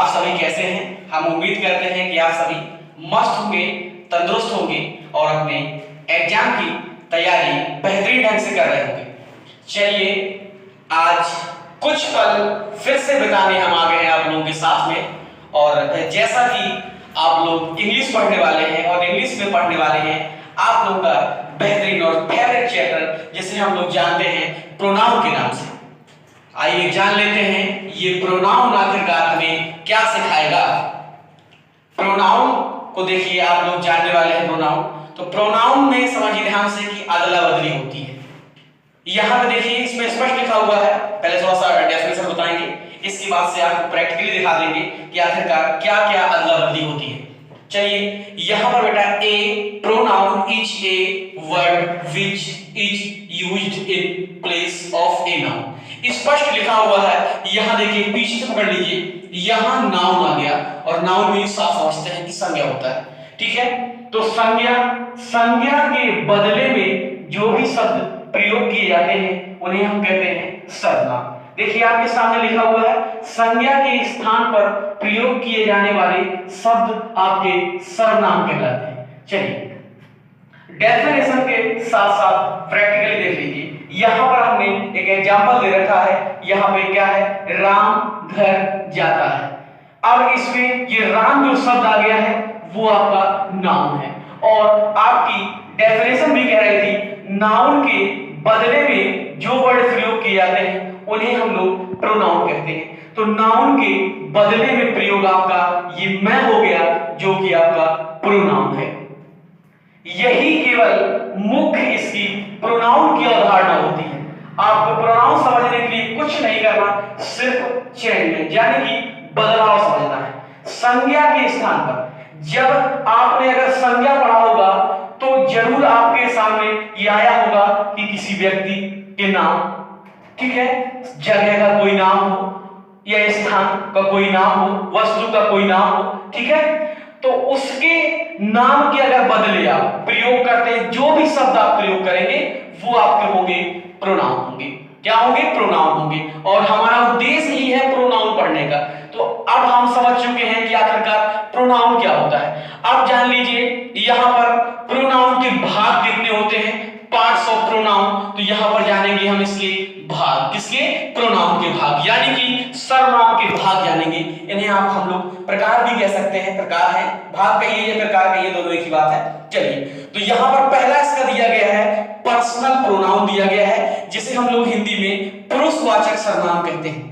सभी कैसे हैं? हम उम्मीद करते हैं कि आप सभी मस्त होंगे, तंदुरुस्त होंगे और अपने एग्जाम की तैयारी बेहतरीन ढंग से कर रहे होंगे। चलिए आज कुछ पल फिर से बिताने हम आ गए हैं आप लोगों के साथ में। और जैसा कि आप लोग इंग्लिश पढ़ने वाले हैं और इंग्लिश में पढ़ने वाले हैं आप लोगों का बेहतरीन और फेवरेट चैप्टर जिसे हम लोग जानते हैं प्रोनाउन के नाम से। आइए जान लेते हैं ये प्रोनाउन आखिरकार हमें क्या सिखाएगा। प्रोनाउन को देखिए, आप लोग जानने वाले हैं प्रोनाउन। तो प्रोनाउन में समझिए ध्यान से कि अदला बदली होती है। यहां पे देखिए इसमें स्पष्ट लिखा हुआ है, पहले थोड़ा सा डेफिनेशन बताएंगे, इसके बाद से आपको प्रैक्टिकली दिखा देंगे कि आखिरकार क्या क्या अदला बदली होती है। चलिए यहां पर बेटा a pronoun is a word which is used in place of a noun. स्पष्ट लिखा हुआ है। यहां देखिए पीछे से पकड़ लीजिए, यहां नाउन आ गया और नाउन में साफ समझते हैं कि संज्ञा होता है, ठीक है। तो संज्ञा के बदले में जो भी शब्द प्रयोग किए जाते हैं उन्हें हम कहते हैं सर्वनाम। देखिए आपके सामने लिखा हुआ है संज्ञा के स्थान पर प्रयोग किए जाने वाले शब्द आपके सर्वनाम कहलाते हैं। चलिए डेफिनेशन के साथ साथ प्रैक्टिकली देख लीजिए। यहां पर हमने एक एग्जांपल दे रखा है। यहां पे क्या है, राम घर जाता है। अब इसमें ये राम जो शब्द आ गया है वो आपका नाउन है और आपकी डेफिनेशन भी कह रही थी नाउन के बदले में जो वर्ड प्रयोग किए जाते हैं उन्हें हम लोग प्रोनाउन कहते हैं। तो नाउन के बदले में प्रयोग आपका ये मैं हो गया जो कि आपका प्रोनाउन है। यही केवल मुख्य इसकी प्रोनाउन की अवधारणा होती है। आपको प्रोनाउन समझने के लिए कुछ नहीं करना, सिर्फ चेंज यानी कि बदलाव समझना है। संज्ञा के स्थान पर जब आपने अगर संज्ञा पढ़ा होगा तो जरूर आपके सामने ये आया होगा कि किसी व्यक्ति के नाम, ठीक है, जगह का कोई नाम हो या स्थान का कोई नाम हो, वस्तु का कोई नाम हो, ठीक है। तो उसके नाम के अगर बदले आप प्रयोग करते हैं, जो भी शब्द आप प्रयोग करेंगे वो आपके होंगे प्रोनाउन होंगे। क्या होंगे? प्रोनाउन होंगे। और हमारा उद्देश्य ही है प्रोनाउन पढ़ने का। तो अब हम समझ चुके हैं कि आखिरकार प्रोनाउन क्या होता है। अब जान लीजिए यहां पर प्रोनाउन के भाग कितने होते हैं, पार्ट्स ऑफ प्रोनाउन। तो यहां पर जानेंगे हम इसके भाग, किसके? प्रोनाउन के भाग, यानी कि सर्वनाम के भाग जानेंगे। इन्हें आप हम लोग प्रकार भी कह सकते हैं, प्रकार है, भाग कहिए या प्रकार कहिए, दोनों एक ही बात है। चलिए तो यहां पर पहला इसका दिया गया है पर्सनल प्रोनाउन दिया गया है, जिसे हम लोग हिंदी में पुरुषवाचक सर्वनाम कहते हैं।